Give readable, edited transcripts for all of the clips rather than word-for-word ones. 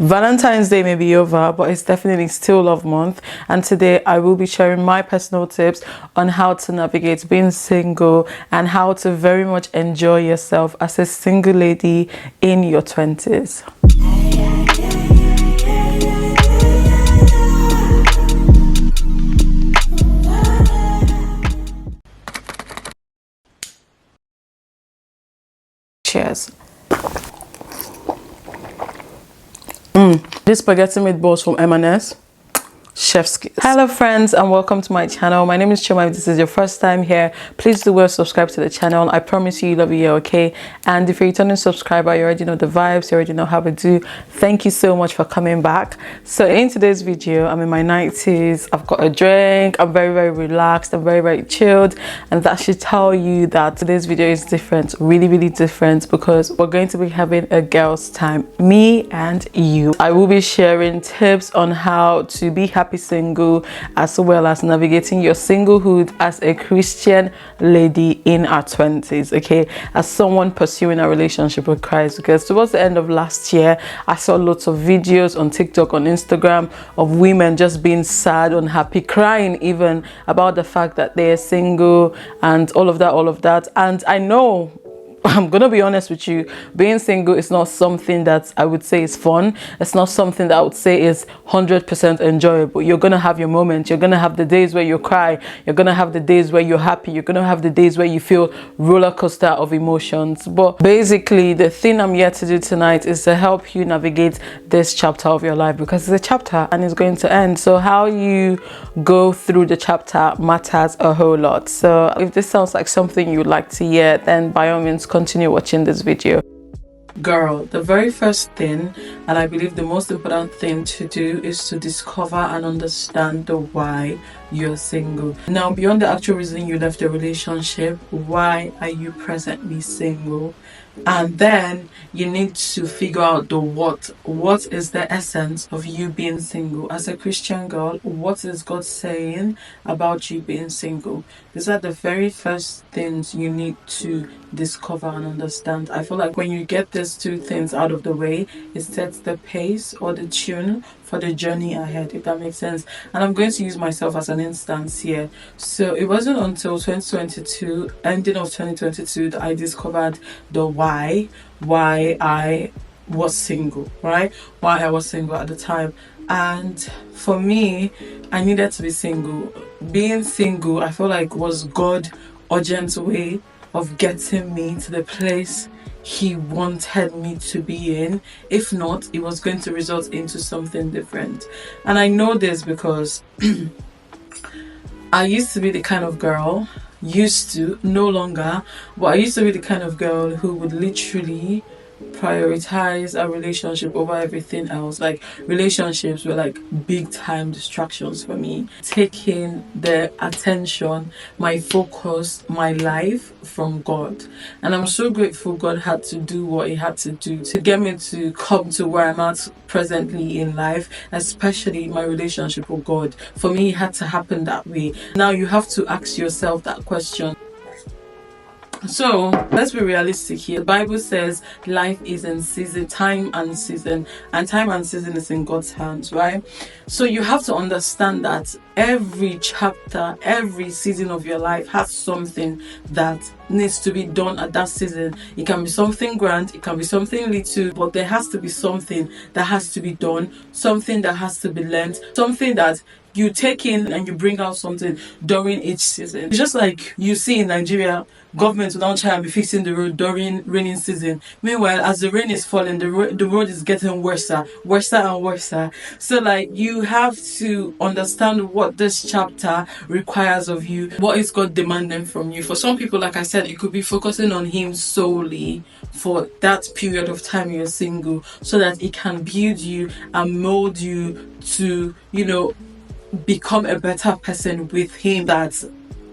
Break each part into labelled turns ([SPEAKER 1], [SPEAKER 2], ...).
[SPEAKER 1] Valentine's Day may be over, but it's definitely still Love Month. And today I will be sharing my personal tips on how to navigate being single and how to very much enjoy yourself as a single lady in your 20s. Cheers. This spaghetti meatballs from M&S. Chef's kiss. Hello friends, and welcome to my channel. My name is Choma. If this is your first time here, please do well subscribe to the channel. I promise you love you, okay? And if you're a returning subscriber, you already know the vibes, you already know how we do. Thank you so much for coming back. So in today's video, I'm in my 90s, I've got a drink, I'm very relaxed, I'm very chilled, and that should tell you that today's video is different, really different, because we're going to be having a girls time, me and you. I will be sharing tips on how to be happy single, as well as navigating your singlehood as a Christian lady in our 20s, okay, as someone pursuing a relationship with Christ. Because towards the end of last year, I saw lots of videos on TikTok, on Instagram, of women just being sad, unhappy, crying even about the fact that they are single and all of that. And I know, I'm gonna be honest with you, being single is not something that I would say is fun. It's not something that I would say is 100% enjoyable. You're gonna have your moments. You're gonna have the days where you cry. You're gonna have the days where you're happy. You're gonna have the days where you feel roller coaster of emotions. But basically, the thing I'm here to do tonight is to help you navigate this chapter of your life, because it's a chapter and it's going to end. So how you go through the chapter matters a whole lot. So if this sounds like something you'd like to hear, then by all means continue watching this video. Girl, the very first thing, and I believe the most important thing to do, is to discover and understand the why you're single. Now, beyond the actual reason you left the relationship, why are you presently single? And then you need to figure out the what. What is the essence of you being single? As a Christian girl, what is God saying about you being single? These are the very first things you need to discover and understand. I feel like when you get these two things out of the way, it sets the pace or the tune for the journey ahead, if that makes sense. And I'm going to use myself as an instance here. So it wasn't until 2022, ending of 2022, that I discovered the why I was single, right? Why I was single at the time. And for me, I needed to be single. Being single, I feel like, was God's urgent way of getting me to the place He wanted me to be in. If not, it was going to result into something different. And I know this because I used to be the kind of girl, no longer, but I used to be the kind of girl who would literally prioritize a relationship over everything else. Like, relationships were like big time distractions for me, taking the attention, my focus, my life from God. And I'm so grateful God had to do what He had to do to get me to come to where I'm at presently in life, especially my relationship with God. For me, it had to happen that way. Now you have to ask yourself that question. So let's be realistic here. The Bible says life is in season, time and season is in God's hands, right? So you have to understand that every chapter, every season of your life has something that needs to be done at that season. It can be something grand, it can be something little, but there has to be something that has to be done, something that has to be learned, something that you take in and you bring out something during each season. It's just like you see in Nigeria, government will now try and be fixing the road during raining season. Meanwhile, as the rain is falling, the road is getting worse and worse. So like, you have to understand what this chapter requires of you. What is God demanding from you? For some people, like I said, it could be focusing on Him solely for that period of time you're single, so that it can build you and mold you to, become a better person with Him. That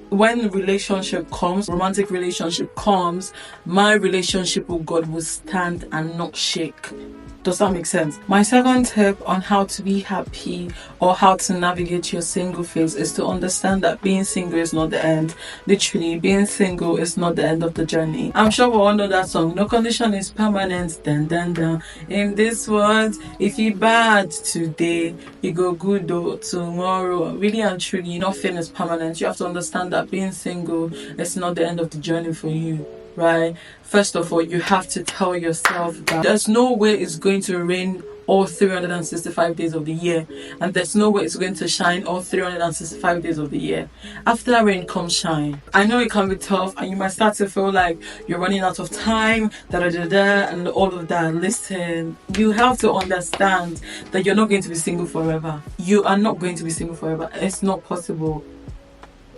[SPEAKER 1] when romantic relationship comes, my relationship with God will stand and not shake. Does that make sense? My second tip on how to be happy or how to navigate your single phase is to understand that being single is not the end. Literally, being single is not the end of the journey. I'm sure we all know that song. No condition is permanent. Dun, dun, dun. In this world, if you bad today, you go good though tomorrow. Really and truly, nothing is permanent. You have to understand that being single is not the end of the journey for you. Right? First of all, you have to tell yourself that there's no way it's going to rain all 365 days of the year, and there's no way it's going to shine all 365 days of the year. After that rain comes shine. I know it can be tough, and you might start to feel like you're running out of time, and all of that. Listen, you have to understand that you're not going to be single forever. You are not going to be single forever. It's not possible.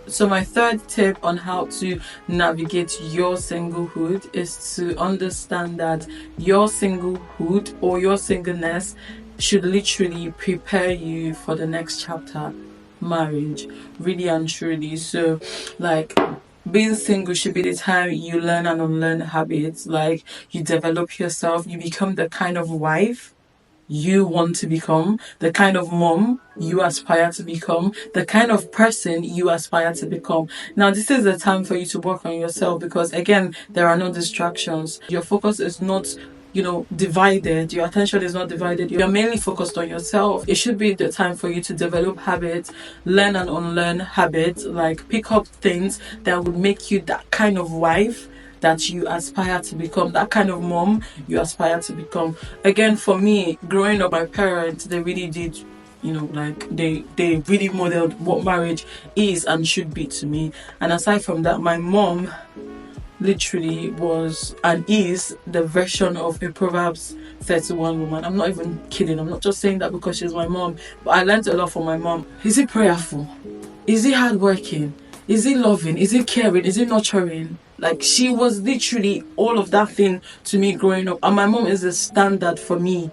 [SPEAKER 1] So my third tip on how to navigate your singlehood is to understand that your singlehood or your singleness should literally prepare you for the next chapter, marriage, really and truly. So like, being single should be the time you learn and unlearn habits, like you develop yourself, you become the kind of wife you want to become, the kind of mom you aspire to become, the kind of person you aspire to become. Now, this is the time for you to work on yourself, because again, there are no distractions. Your focus is not, divided. Your attention is not divided. You're mainly focused on yourself. It should be the time for you to develop habits, learn and unlearn habits, like pick up things that would make you that kind of wife that you aspire to become, that kind of mom you aspire to become. Again, for me, growing up, my parents, they really did, they really modeled what marriage is and should be to me. And aside from that, my mom literally was and is the version of a Proverbs 31 woman. I'm not even kidding. I'm not just saying that because she's my mom, but I learned a lot from my mom. Is he prayerful? Is he hardworking? Is he loving? Is he caring? Is he nurturing? Like, she was literally all of that thing to me growing up. And my mom is the standard for me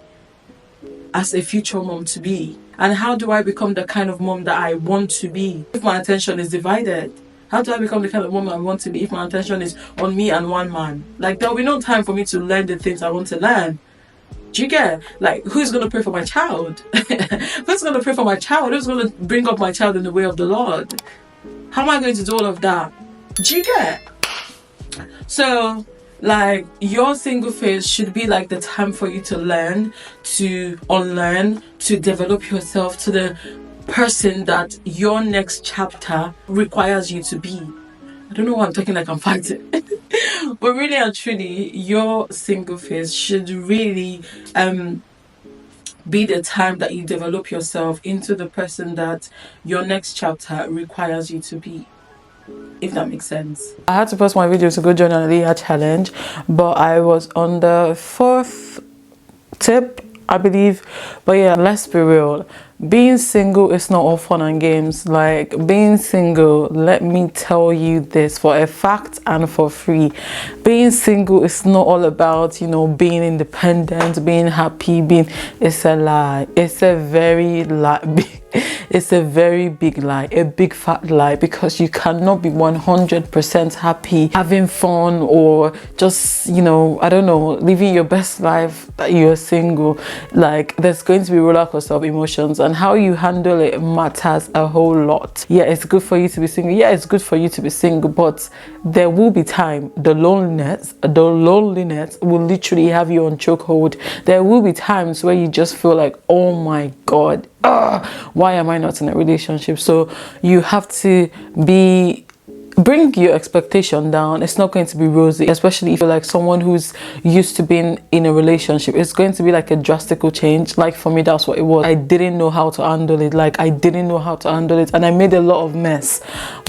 [SPEAKER 1] as a future mom to be. And how do I become the kind of mom that I want to be if my attention is divided? How do I become the kind of woman I want to be if my attention is on me and one man? Like, there'll be no time for me to learn the things I want to learn. Do you get? Like, who's going to pray for my child? Who's going to pray for my child? Who's going to bring up my child in the way of the Lord? How am I going to do all of that? Do you get? So, like, your single phase should be like the time for you to learn, to unlearn, to develop yourself to the person that your next chapter requires you to be. I don't know why I'm talking like I'm fighting. But really and truly, your single phase should really be the time that you develop yourself into the person that your next chapter requires you to be. If that makes sense. I had to post my video to go join an Leah challenge, but I was on the 4th tip, I believe. But yeah, let's be real. Being single is not all fun and games. Like, being single, let me tell you this for a fact and for free. Being single is not all about, being independent, being happy, it's a lie. It's a very it's a very big lie, a big fat lie, because you cannot be 100% happy, having fun, or just, I don't know, living your best life that you're single. Like, there's going to be a roller coaster of emotions, and how you handle it matters a whole lot. Yeah, it's good for you to be single. Yeah, it's good for you to be single, but there will be time. The loneliness will literally have you on chokehold. There will be times where you just feel like, oh my God, why am I not in a relationship? So you have to bring your expectation down. It's not going to be rosy, especially if you're like someone who's used to being in a relationship. It's going to be like a drastic change. Like, for me, that's what it was. I didn't know how to handle it. And I made a lot of mess.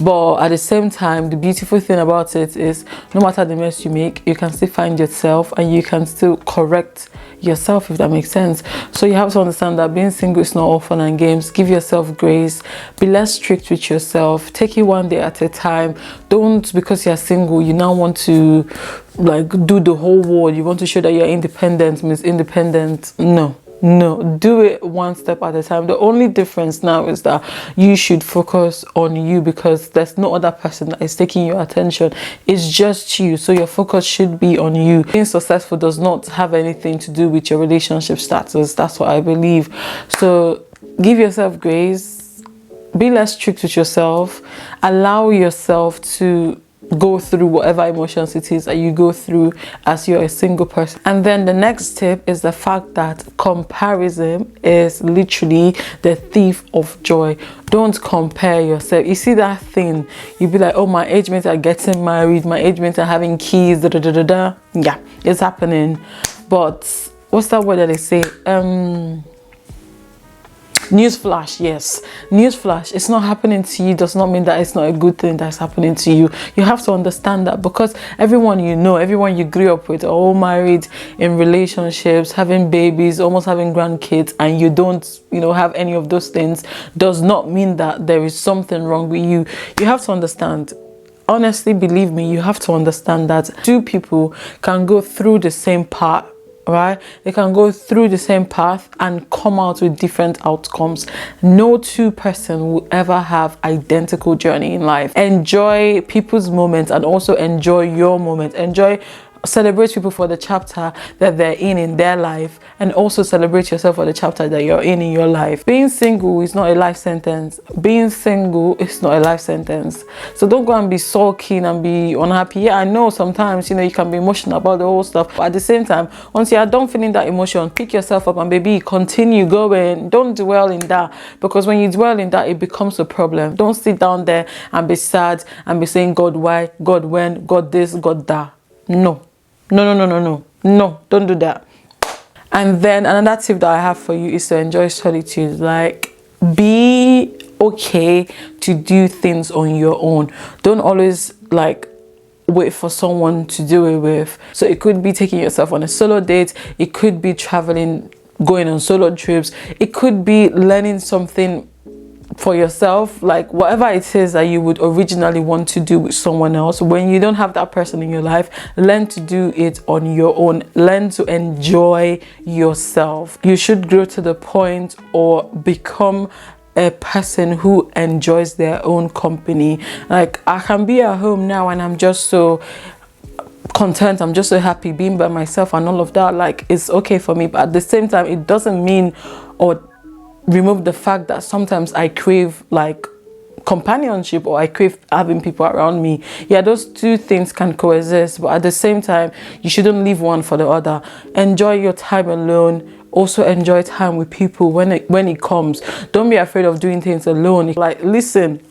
[SPEAKER 1] But at the same time, the beautiful thing about it is, no matter the mess you make, you can still find yourself and you can still correct yourself, if that makes sense. So you have to understand that being single is not all fun and games. Give yourself grace. Be less strict with yourself. Take it one day at a time. Don't, because you're single, you now want to like do the whole world. You want to show that you're independent, Miss Independent. No, No, do it one step at a time. The only difference now is that you should focus on you, because there's no other person that is taking your attention. It's just you. So your focus should be on you. Being successful does not have anything to do with your relationship status. That's what I believe. So give yourself grace. Be less strict with yourself. Allow yourself to go through whatever emotions it is that you go through as you're a single person. And then the next tip is the fact that comparison is literally the thief of joy. Don't compare yourself. You see that thing, you be like, oh, my age mates are getting married, my age mates are having kids, da da da da da. Yeah, it's happening. But what's that word that they say? Newsflash, yes. Newsflash, it's not happening to you does not mean that it's not a good thing that's happening to you. You have to understand that, because everyone you know, everyone you grew up with, are all married, in relationships, having babies, almost having grandkids, and you don't, have any of those things, does not mean that there is something wrong with you. You have to understand. Honestly, believe me, you have to understand that two people can go through the same path, right? They can go through the same path and come out with different outcomes. No two person will ever have identical journey in life. Enjoy people's moments and also enjoy your moment. Celebrate people for the chapter that they're in their life, and also celebrate yourself for the chapter that you're in your life. Being single is not a life sentence. Being single is not a life sentence. So don't go and be sulking and be unhappy. Yeah, I know sometimes, you can be emotional about the whole stuff. But at the same time, once you are done feeling that emotion, pick yourself up and baby, continue going. Don't dwell in that, because when you dwell in that, it becomes a problem. Don't sit down there and be sad and be saying, God, why? God, when? God this, God that. No, don't do that. And then another tip that I have for you is to enjoy solitude. Like, be okay to do things on your own. Don't always wait for someone to do it with. So it could be taking yourself on a solo date, it could be traveling, going on solo trips, it could be learning something for yourself, like whatever it is that you would originally want to do with someone else. When you don't have that person in your life, learn to do it on your own. Learn to enjoy yourself. You should grow to the point or become a person who enjoys their own company. Like, I can be at home now and I'm just so content, I'm just so happy being by myself and all of that. Like, it's okay for me, but at the same time, it doesn't mean or remove the fact that sometimes I crave companionship, or I crave having people around me. Yeah, those two things can coexist, but at the same time, you shouldn't leave one for the other. Enjoy your time alone. Also enjoy time with people when it comes. Don't be afraid of doing things alone. Like, listen,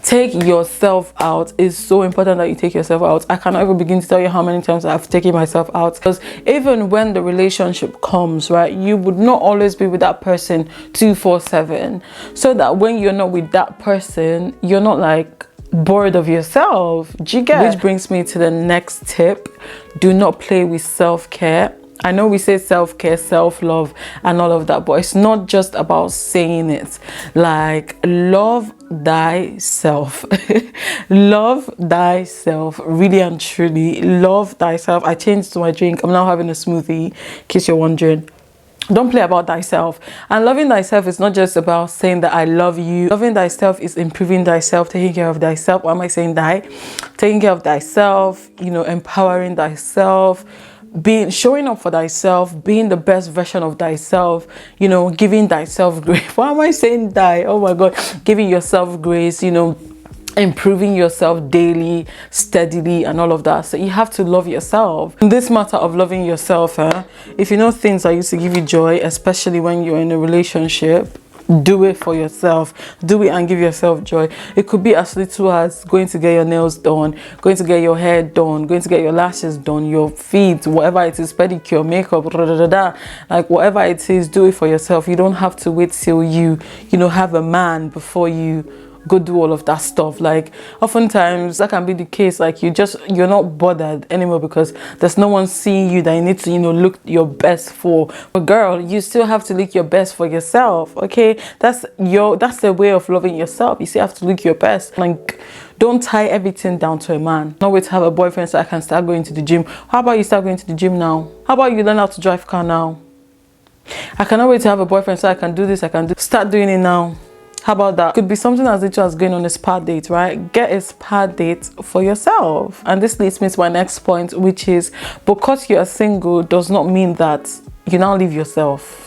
[SPEAKER 1] take yourself out. It's so important that you take yourself out. I cannot even begin to tell you how many times I've taken myself out, because even when the relationship comes, right, you would not always be with that person 24/7, so that when you're not with that person, you're not bored of yourself. Do you get? Which brings me to the next tip. Do not play with self-care. I know we say self-care, self-love and all of that, but it's not just about saying it. Like, love thyself. Love thyself, really and truly. Love thyself. I changed my drink. I'm now having a smoothie, in case you're wondering. Don't play about thyself. And loving thyself is not just about saying that I love you. Loving thyself is improving thyself, taking care of thyself. Why am I saying that? Taking care of thyself, empowering thyself, showing up for thyself, being the best version of thyself, giving thyself grace. Why am I saying that? Oh my God, giving yourself grace, improving yourself daily, steadily, and all of that. So you have to love yourself. In this matter of loving yourself, if you know things that used to give you joy, especially when you're in a relationship, do it for yourself. Do it and give yourself joy. It could be as little as going to get your nails done, going to get your hair done, going to get your lashes done, your feet, whatever it is, pedicure, makeup, like whatever it is, do it for yourself. You don't have to wait till you have a man before you go do all of that stuff. Like, oftentimes that can be the case. Like, you're not bothered anymore because there's no one seeing you that you need to look your best for. But girl, you still have to look your best for yourself. Okay, that's the way of loving yourself. You still have to look your best. Like, don't tie everything down to a man. Not wait to have a boyfriend so I can start going to the gym. How about you start going to the gym now? How about you learn how to drive car now? I cannot wait to have a boyfriend so I can do this, start doing it now. How about that? Could be something as little as going on a spa date, right? Get a spa date for yourself. And this leads me to my next point, which is because you're single does not mean that you now leave yourself.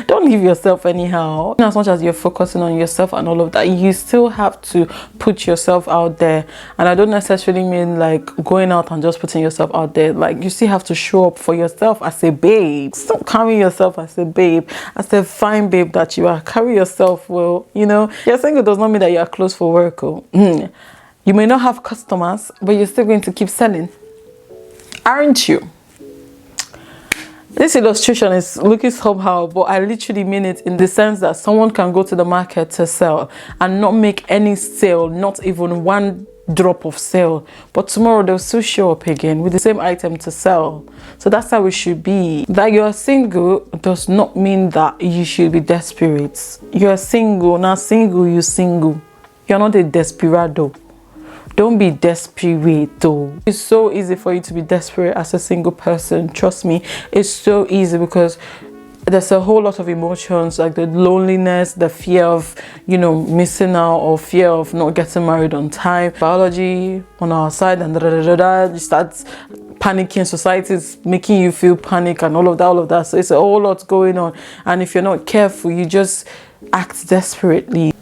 [SPEAKER 1] Don't leave yourself anyhow. As much as you're focusing on yourself and all of that, you still have to put yourself out there. And I don't necessarily mean like going out and just putting yourself out there. Like, you still have to show up for yourself as a babe. Stop carrying yourself as a babe, as a fine babe that you are. Carry yourself well. You know, you're single does not mean that you are closed for work. You may not have customers, but you're still going to keep selling, aren't you? This illustration is looking somehow, but I literally mean it in the sense that someone can go to the market to sell and not make any sale, not even one drop of sale, but tomorrow they'll still show up again with the same item to sell. So that's how it should be. That you're single does not mean that you should be desperate. You're single, not single, you single. You're not a desperado. Don't be desperate though. It's so easy for you to be desperate as a single person. Trust me, it's so easy because there's a whole lot of emotions, like the loneliness, the fear of, you know, missing out, or fear of not getting married on time, biology on our side, and you start panicking, society is making you feel panic and all of that. So it's a whole lot going on, and if you're not careful, you just act desperately.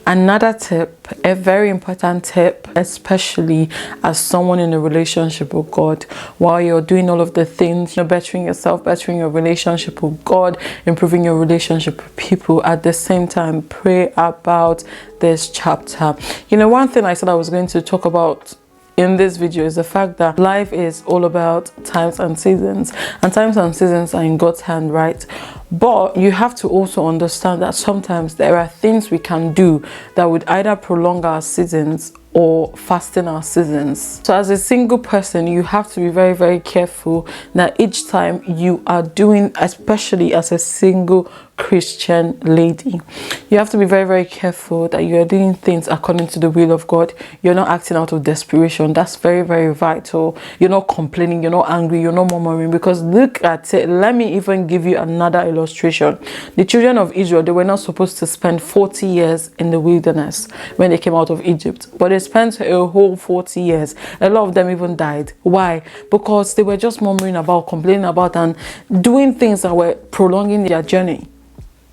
[SPEAKER 1] Another tip, a very important tip, especially as someone in a relationship with God, while you're doing all of the things, you know, bettering yourself, bettering your relationship with God, improving your relationship with people, at the same time, pray about this chapter. You know, one thing I said I was going to talk about in this video is the fact that life is all about times and seasons, and times and seasons are in God's hand, right? But you have to also understand that sometimes there are things we can do that would either prolong our seasons or fasten our seasons. So as a single person, you have to be very, very careful that each time you are doing, especially as a single Christian lady, you have to be very, very careful that you are doing things according to the will of God. You're not acting out of desperation. That's very, very vital. You're not complaining, you're not angry, you're not murmuring, because look at it. Let me even give you another illustration. The children of Israel, they were not supposed to spend 40 years in the wilderness when they came out of Egypt, but they spent a whole 40 years. A lot of them even died. Why? Because they were just murmuring about, complaining about, and doing things that were prolonging their journey,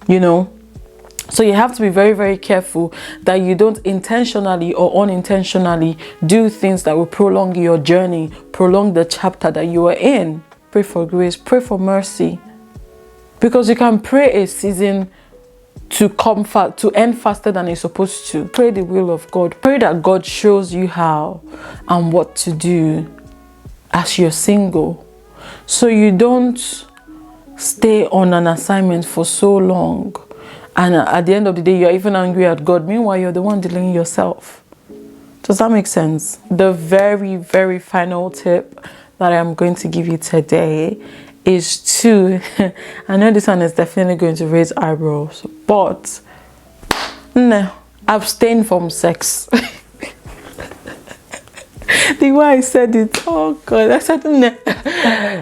[SPEAKER 1] you know. So you have to be very, very careful that you don't intentionally or unintentionally do things that will prolong your journey, prolong the chapter that you are in. Pray for grace, pray for mercy, because you can pray a season to to end faster than it's supposed to. Pray the will of God. Pray that God shows you how and what to do as you're single, so you don't stay on an assignment for so long, and at the end of the day you're even angry at God. Meanwhile, you're the one delaying yourself. Does that make sense? The very, very final tip that I'm going to give you today is to I know this one is definitely going to raise eyebrows, but no, abstain from sex. The way I said it, oh God, I said no.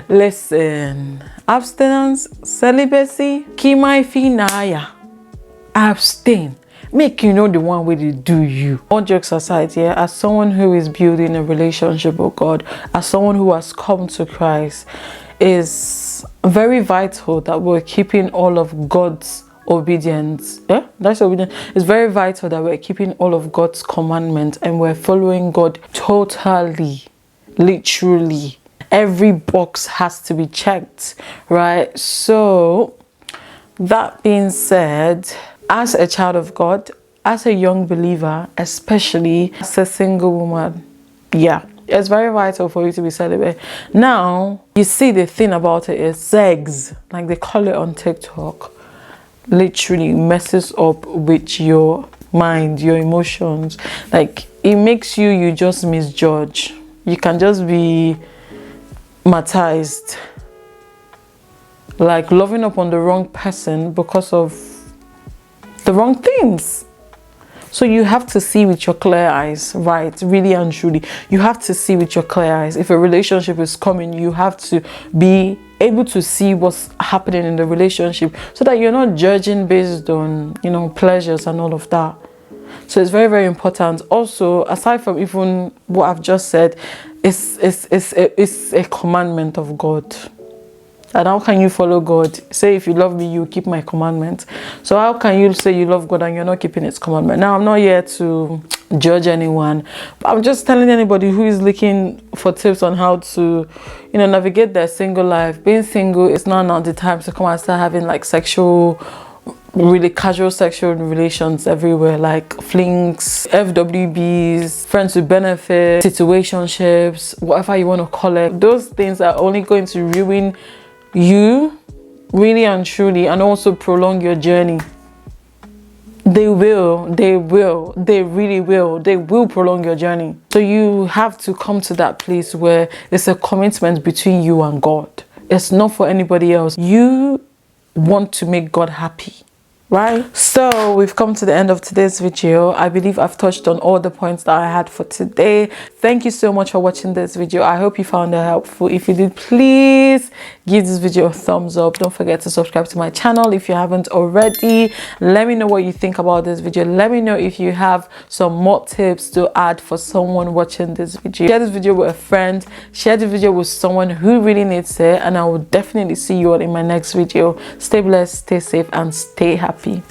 [SPEAKER 1] Listen, abstinence, celibacy, kimai finaya, abstain. Make you know the one way to do you. All jokes aside, yeah, as someone who is building a relationship with God, as someone who has come to Christ, is very vital that we're keeping all of God's obedience. Yeah, that's obedience. It's very vital that we're keeping all of God's commandments and we're following God totally, literally. Every box has to be checked, right? So that being said, as a child of God, as a young believer, especially as a single woman, yeah, it's very vital for you to be celibate. Now, you see, the thing about it is sex, like they call it on TikTok, literally messes up with your mind, your emotions. Like, it makes you just misjudge. You can just be traumatized, like loving up on the wrong person because of the wrong things. So you have to see with your clear eyes, right? Really and truly, you have to see with your clear eyes. If a relationship is coming, you have to be able to see what's happening in the relationship, so that you're not judging based on, you know, pleasures and all of that. So it's very, very important. Also, aside from even what I've just said, it's a commandment of God. And how can you follow God? Say, if you love me, you keep my commandments. So how can you say you love God and you're not keeping His commandment? Now, I'm not here to judge anyone, but I'm just telling anybody who is looking for tips on how to, you know, navigate their single life. Being single is not the time to come and start having like really casual sexual relations everywhere, like flings, FWBs, friends with benefits, situationships, whatever you want to call it. Those things are only going to ruin you, really and truly, and also prolong your journey. They really will prolong your journey. So you have to come to that place where it's a commitment between you and God. It's not for anybody else. You want to make God happy, right? So we've come to the end of today's video. I believe I've touched on all the points that I had for today. Thank you so much for watching this video. I hope you found it helpful. If you did, please give this video a thumbs up. Don't forget to subscribe to my channel if you haven't already. Let me know what you think about this video. Let me know if you have some more tips to add for someone watching this video. Share this video with a friend. Share the video with someone who really needs it, and I will definitely see you all in my next video. Stay blessed, stay safe, and stay happy.